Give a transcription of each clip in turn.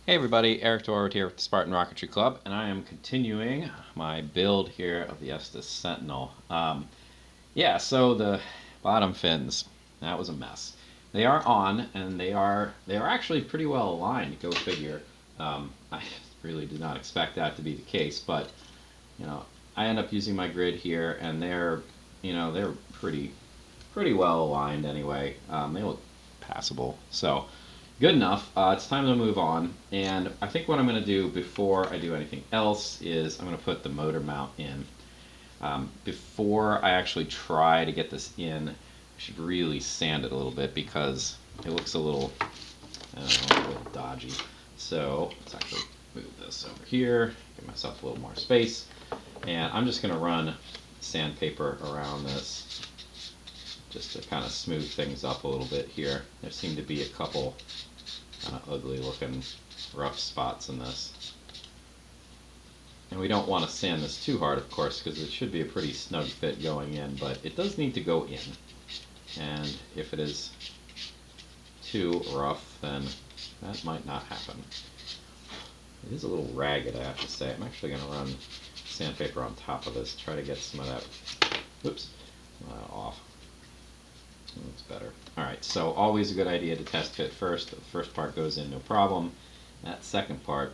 Hey everybody, Eric Dorward here with the Spartan Rocketry Club, and I am continuing my build here of the Estes Sentinel. So the bottom fins, that was a mess. They are on, and they are actually pretty well aligned. Go figure. I really did not expect that to be the case, but you know, I end up using my grid here, and they're pretty well aligned anyway. They look passable, so good enough. It's time to move on, and I think what I'm going to do before I do anything else is I'm going to put the motor mount in. Before I actually try to get this in, I should really sand it a little bit because it looks a little, I don't know, a little dodgy. So let's actually move this over here, give myself a little more space, and I'm just going to run sandpaper around this just to kind of smooth things up a little bit here. There seem to be a couple kind of ugly looking rough spots in this. And we don't want to sand this too hard, of course, because it should be a pretty snug fit going in, but it does need to go in. And if it is too rough, then that might not happen. It is a little ragged, I have to say. I'm actually going to run sandpaper on top of this, try to get some of that, whoops, off. Looks better. Alright, so always a good idea to test fit first. The first part goes in no problem. That second part,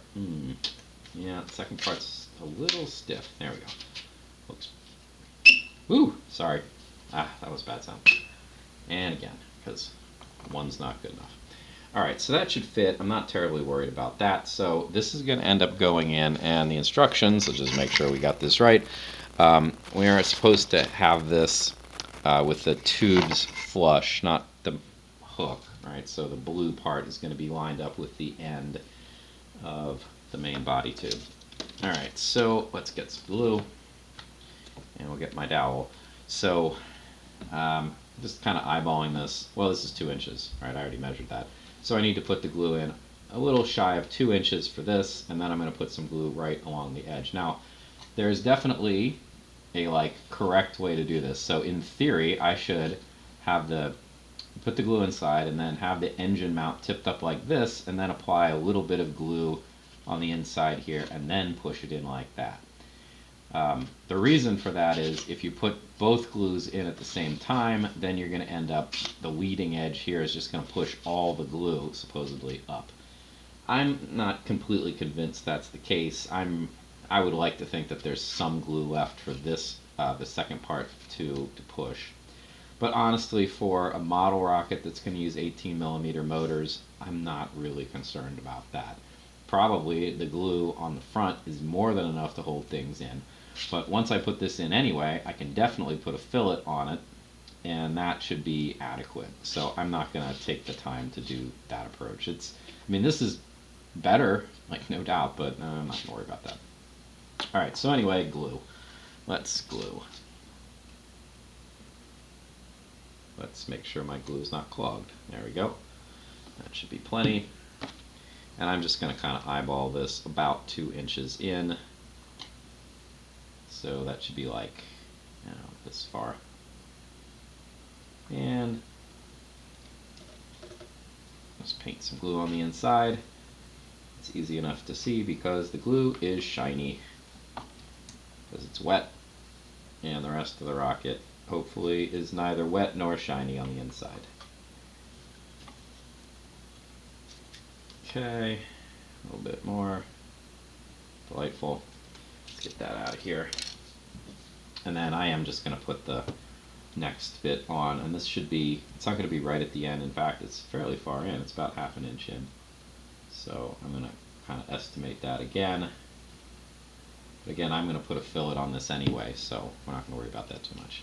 yeah, the second part's a little stiff. There we go. Looks, ooh, sorry. That was a bad sound. And again, because one's not good enough. Alright, so that should fit. I'm not terribly worried about that. So this is going to end up going in, and the instructions, let's just make sure we got this right. We are supposed to have this with the tubes flush, not the hook, right? So the blue part is going to be lined up with the end of the main body tube. Alright, so let's get some glue, and we'll get my dowel. So just kind of eyeballing this. Well, this is 2 inches, right? I already measured that. So I need to put the glue in a little shy of 2 inches for this, and then I'm going to put some glue right along the edge. Now, there's definitely a correct way to do this. So in theory, I should have put the glue inside and then have the engine mount tipped up like this, and then apply a little bit of glue on the inside here and then push it in like that. The reason for that is if you put both glues in at the same time, then you're going to end up, the leading edge here is just going to push all the glue supposedly up. I'm not completely convinced that's the case. I would like to think that there's some glue left for this, the second part to push. But honestly, for a model rocket that's going to use 18mm motors, I'm not really concerned about that. Probably the glue on the front is more than enough to hold things in. But once I put this in anyway, I can definitely put a fillet on it, and that should be adequate. So I'm not going to take the time to do that approach. I mean, this is better, no doubt, but I'm not going to worry about that. Alright, so anyway, glue. Let's glue. Let's make sure my glue is not clogged. There we go. That should be plenty. And I'm just going to kind of eyeball this about 2 inches in. So that should be this far. And just paint some glue on the inside. It's easy enough to see because the glue is shiny. Because it's wet, and the rest of the rocket hopefully is neither wet nor shiny on the inside. Okay, a little bit more. Delightful. Let's get that out of here. And then I am just going to put the next bit on, and this should be, it's not going to be right at the end. In fact, it's fairly far in. It's about ½ inch in. So I'm going to kind of estimate that again. But again, I'm going to put a fillet on this anyway, so we're not going to worry about that too much.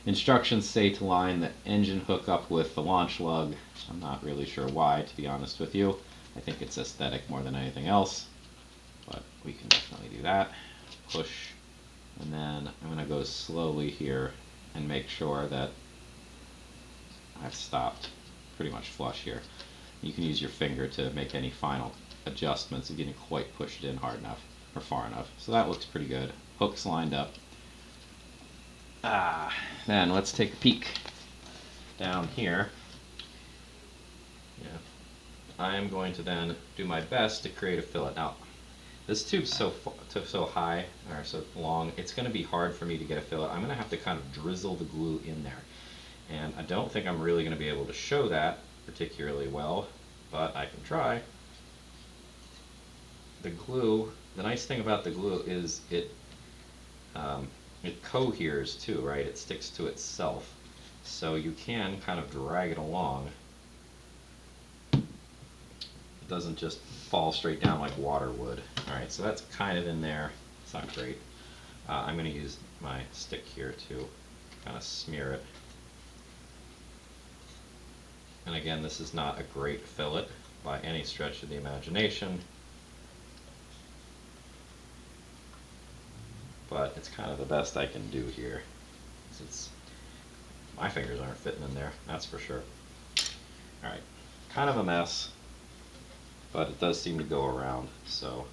Instructions say to line the engine hook up with the launch lug. I'm not really sure why, to be honest with you. I think it's aesthetic more than anything else, but we can definitely do that. Push, and then I'm going to go slowly here and make sure that I've stopped pretty much flush here. You can use your finger to make any final adjustments if you didn't quite push it in hard enough or far enough. So that looks pretty good. Hook's lined up. Then let's take a peek down here. Yeah. I am going to then do my best to create a fillet. Now, this tube's so high, or so long, it's going to be hard for me to get a fillet. I'm going to have to kind of drizzle the glue in there. And I don't think I'm really going to be able to show that particularly well, but I can try. The glue, the nice thing about the glue is it coheres too, right? It sticks to itself. So you can kind of drag it along. It doesn't just fall straight down like water would. Alright, so that's kind of in there. It's not great. I'm going to use my stick here to kind of smear it. And again, this is not a great fillet by any stretch of the imagination, but it's kind of the best I can do here. My fingers aren't fitting in there, that's for sure. Alright, kind of a mess, but it does seem to go around, so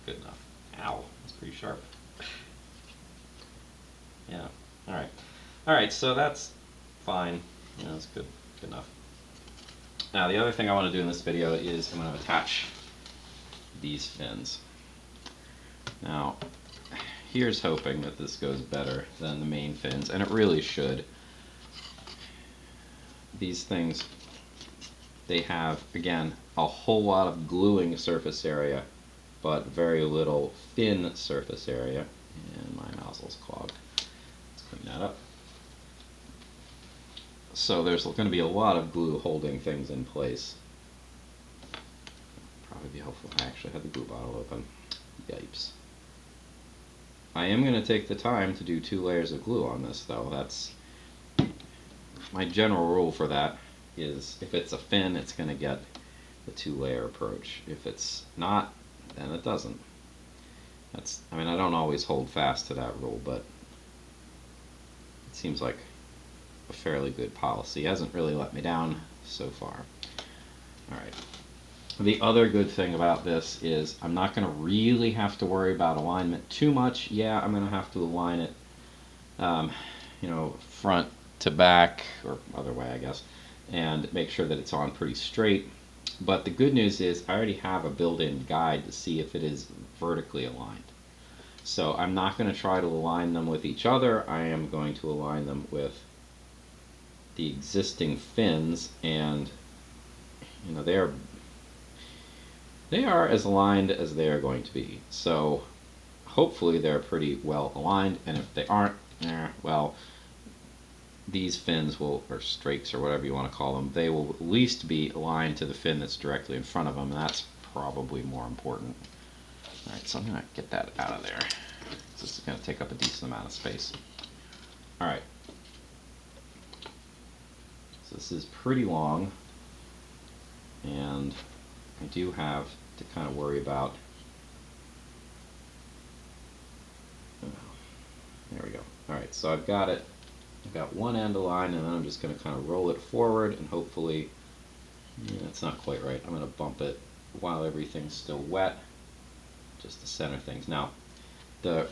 good enough. Ow, that's pretty sharp. Yeah, alright. Alright, so that's fine. Yeah, that's good enough. Now, the other thing I want to do in this video is I'm going to attach these fins. Now, here's hoping that this goes better than the main fins, and it really should. These things, they have, again, a whole lot of gluing surface area, but very little fin surface area. And my nozzle's clogged. Let's clean that up. So there's going to be a lot of glue holding things in place. Probably be helpful if I actually had the glue bottle open. Yipes. I am going to take the time to do 2 layers of glue on this, though. That's my general rule for that. Is if it's a fin, it's going to get the 2-layer approach. If it's not, then it doesn't. I mean, I don't always hold fast to that rule, but it seems like a fairly good policy. It hasn't really let me down so far. Alright. The other good thing about this is I'm not going to really have to worry about alignment too much. Yeah, I'm going to have to align it, you know, front to back, or other way, I guess, and make sure that it's on pretty straight. But the good news is I already have a built-in guide to see if it is vertically aligned. So I'm not going to try to align them with each other. I am going to align them with the existing fins, and you know, they are as aligned as they are going to be. So hopefully they're pretty well aligned, and if they aren't, well, these fins will, or strakes or whatever you want to call them, they will at least be aligned to the fin that's directly in front of them, and that's probably more important. Alright, so I'm going to get that out of there. This is going to take up a decent amount of space. Alright. So this is pretty long, and I do have to kind of worry about, there we go. Alright, so I've got it. I've got one end aligned, and then I'm just going to kind of roll it forward, and hopefully, it's not quite right. I'm going to bump it while everything's still wet, just to center things. Now, the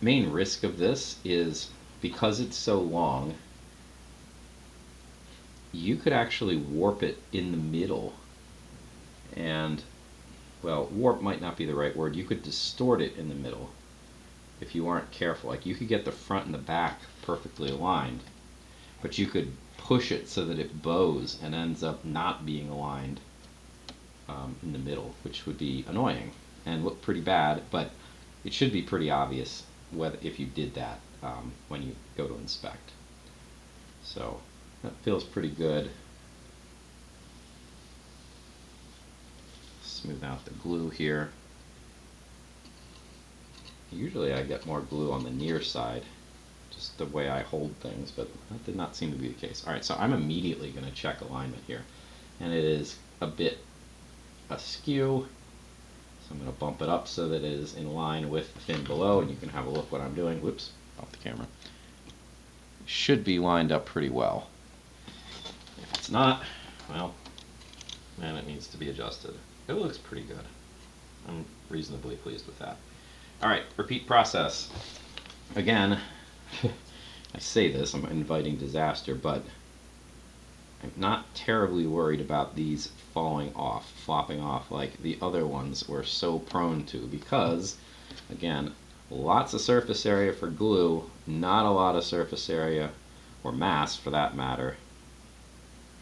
main risk of this is because it's so long, you could actually warp it in the middle, and, well, warp might not be the right word. You could distort it in the middle if you aren't careful. Like, you could get the front and the back perfectly aligned, but you could push it so that it bows and ends up not being aligned in the middle, which would be annoying and look pretty bad, but it should be pretty obvious whether if you did that when you go to inspect. So that feels pretty good. Smooth out the glue here. Usually I get more glue on the near side, just the way I hold things, but that did not seem to be the case. Alright, so I'm immediately going to check alignment here, and it is a bit askew, so I'm going to bump it up so that it is in line with the fin below, and you can have a look what I'm doing. Whoops, off the camera. It should be lined up pretty well. If it's not, well, then it needs to be adjusted. It looks pretty good. I'm reasonably pleased with that. Alright, repeat process. Again, I say this, I'm inviting disaster, but I'm not terribly worried about these falling off, flopping off like the other ones were so prone to, because, again, lots of surface area for glue, not a lot of surface area, or mass for that matter,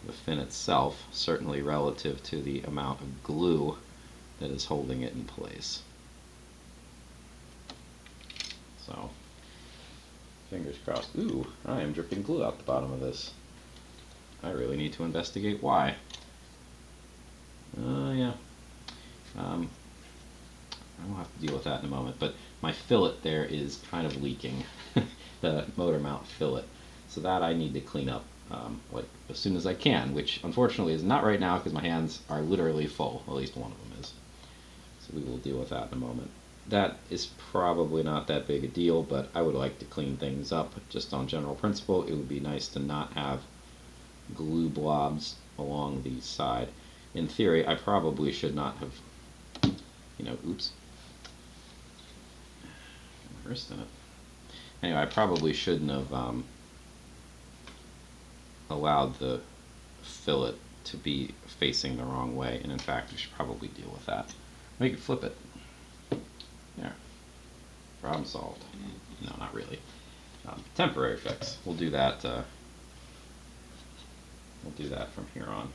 the fin itself, certainly relative to the amount of glue that is holding it in place. So, fingers crossed. Ooh, I am dripping glue out the bottom of this. I really need to investigate why. Yeah. I'll have to deal with that in a moment, but my fillet there is kind of leaking, the motor mount fillet. So that I need to clean up like as soon as I can, which unfortunately is not right now because my hands are literally full, at least one of them is. So we will deal with that in a moment. That is probably not that big a deal, but I would like to clean things up just on general principle. It would be nice to not have glue blobs along the side. In theory, I probably should not have, oops, my wrist in it. Anyway, I probably shouldn't have allowed the fillet to be facing the wrong way, and in fact, we should probably deal with that. We could flip it. There. Problem solved. No, not really. Temporary fix. We'll do that. We'll do that from here on.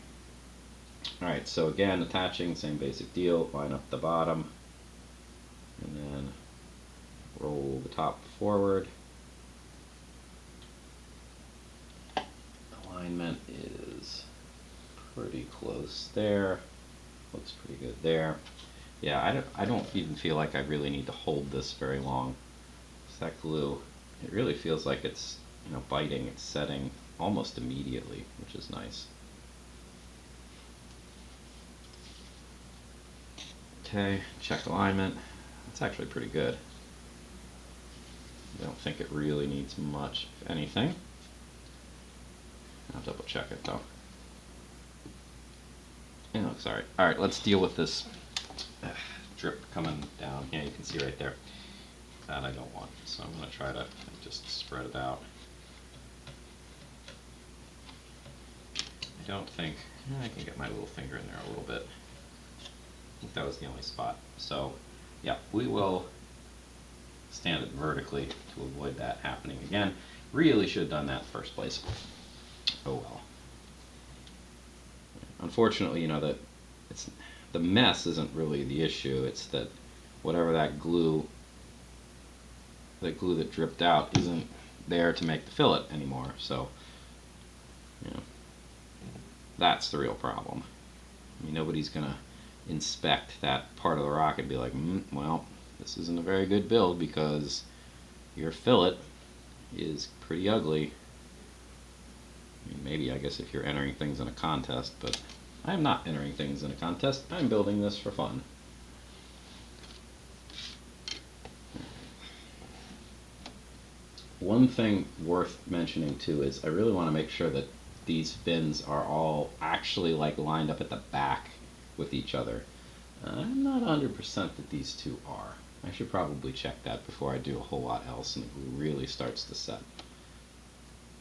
Alright, so again, attaching, same basic deal. Line up the bottom, and then roll the top forward. Alignment is pretty close there. Looks pretty good there. Yeah, I don't even feel like I really need to hold this very long. That glue, it really feels like it's biting, it's setting almost immediately, which is nice. Okay, check alignment. That's actually pretty good. I don't think it really needs much, if anything. I'll double check it though. It looks alright. Alright, let's deal with this drip coming down. Yeah, you can see right there. That I don't want. So I'm going to try to just spread it out. I don't think, I can get my little finger in there a little bit. I think that was the only spot. So yeah, we will stand it vertically to avoid that happening again. Really should have done that in the first place. Oh well. Unfortunately, that it's the mess isn't really the issue. It's that whatever that glue that dripped out isn't there to make the fillet anymore. So, that's the real problem. I mean, nobody's gonna inspect that part of the rocket and be like, well, this isn't a very good build because your fillet is pretty ugly. I mean, maybe, I guess, if you're entering things in a contest, but I am not entering things in a contest. I'm building this for fun. One thing worth mentioning too is I really want to make sure that these fins are all actually like lined up at the back with each other. I'm not 100% that these two are. I should probably check that before I do a whole lot else and the glue really starts to set.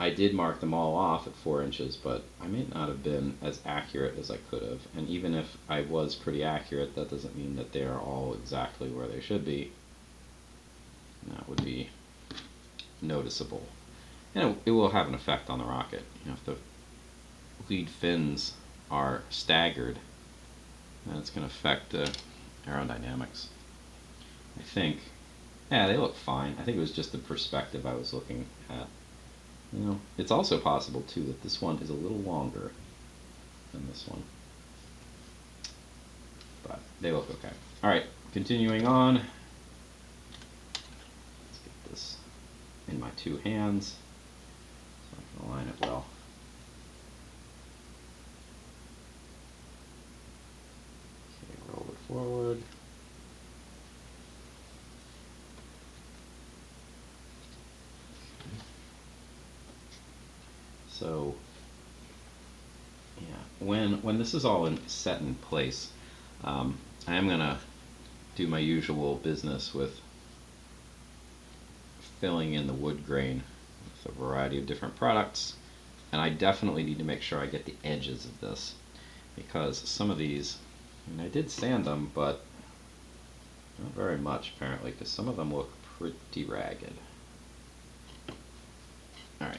I did mark them all off at 4 inches, but I may not have been as accurate as I could have. And even if I was pretty accurate, that doesn't mean that they are all exactly where they should be. And that would be noticeable. And it will have an effect on the rocket. If the lead fins are staggered, then it's going to affect the aerodynamics. I think, yeah, they look fine. I think it was just the perspective I was looking at. It's also possible too that this one is a little longer than this one, but they look okay. All right, continuing on. Let's get this in my 2 hands so I can align it well. Okay, roll it forward. So yeah, when this is all set in place, I am gonna do my usual business with filling in the wood grain with a variety of different products. And I definitely need to make sure I get the edges of this, because some of these, I did sand them, but not very much apparently, because some of them look pretty ragged. Alright,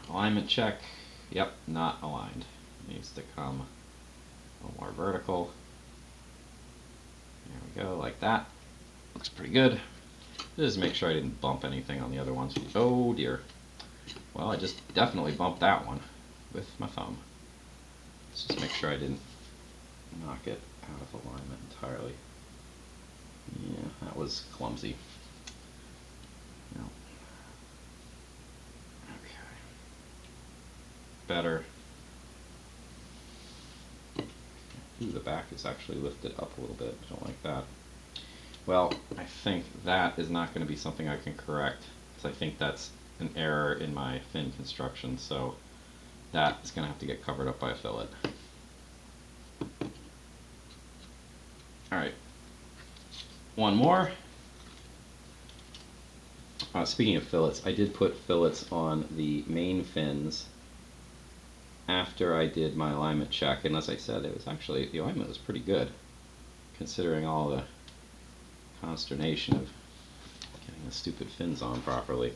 alignment check. Yep, not aligned. Needs to come a little more vertical. There we go, like that. Looks pretty good. Just make sure I didn't bump anything on the other ones. Oh dear. Well, I just definitely bumped that one with my thumb. Let's just make sure I didn't knock it out of alignment entirely. Yeah, that was clumsy. No. Okay. Better. Ooh, the back is actually lifted up a little bit. I don't like that. Well, I think that is not going to be something I can correct, because I think that's an error in my fin construction, so that is going to have to get covered up by a fillet. Alright, one more. Speaking of fillets, I did put fillets on the main fins after I did my alignment check, and as I said, it was actually, the alignment was pretty good, considering all the consternation of getting the stupid fins on properly.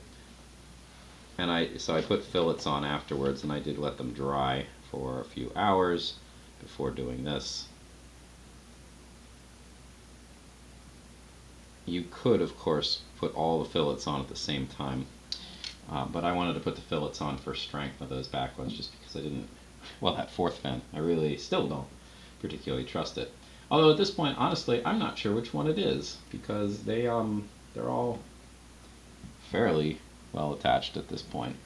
And so I put fillets on afterwards, and I did let them dry for a few hours before doing this. You could, of course, put all the fillets on at the same time, but I wanted to put the fillets on for strength of those back ones, just because I didn't, well, that fourth fin, I really still don't particularly trust it. Although at this point, honestly, I'm not sure which one it is, because they're all fairly well attached at this point.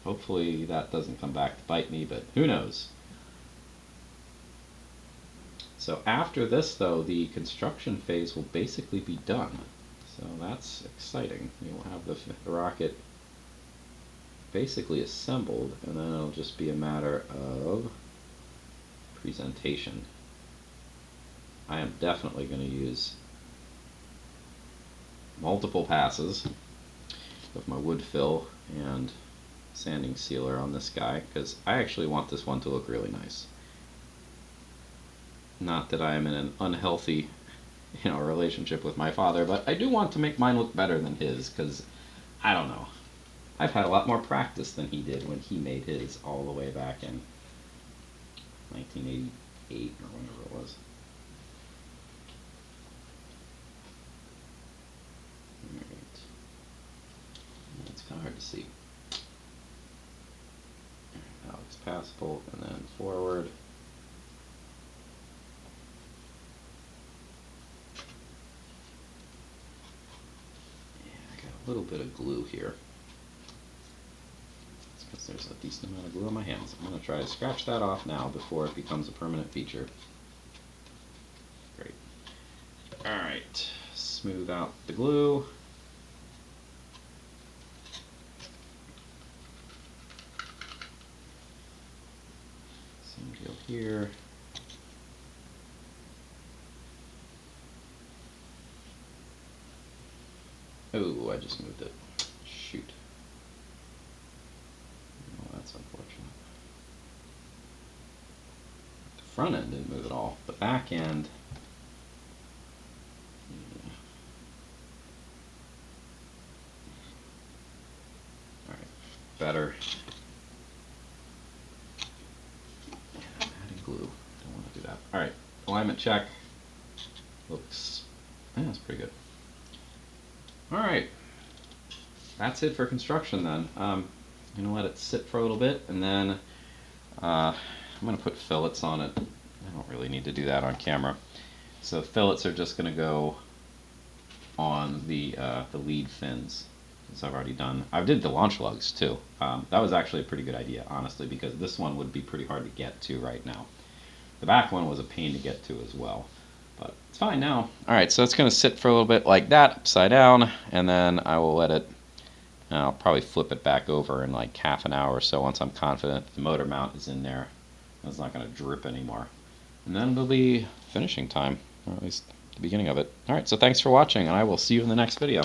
Hopefully that doesn't come back to bite me, but who knows. So after this, though, the construction phase will basically be done. So that's exciting. You'll have the rocket basically assembled, and then it'll just be a matter of presentation. I am definitely going to use multiple passes of my wood fill and sanding sealer on this guy, because I actually want this one to look really nice. Not that I am in an unhealthy, relationship with my father, but I do want to make mine look better than his, because I don't know. I've had a lot more practice than he did when he made his all the way back in 1988 or whenever it was. Alright. It's kind of hard to see. Now it's passable, and then forward. A little bit of glue here. It's because there's a decent amount of glue on my hands. I'm going to try to scratch that off now before it becomes a permanent feature. Great. Alright, smooth out the glue. Same deal here. Oh, I just moved it. Shoot. Oh, that's unfortunate. The front end didn't move at all. The back end... Yeah. Alright, better. Yeah, I'm adding glue. Don't want to do that. Alright, alignment check. Looks... Yeah, that's pretty good. Alright, that's it for construction then. I'm going to let it sit for a little bit, and then I'm going to put fillets on it. I don't really need to do that on camera. So fillets are just going to go on the lead fins, as I've already done. I did the launch lugs too. That was actually a pretty good idea, honestly, because this one would be pretty hard to get to right now. The back one was a pain to get to as well. But it's fine now. Alright, so it's going to sit for a little bit like that, upside down, and then I will let it, I'll probably flip it back over in like half an hour or so once I'm confident the motor mount is in there. It's not going to drip anymore. And then it'll be finishing time, or at least the beginning of it. Alright, so thanks for watching, and I will see you in the next video.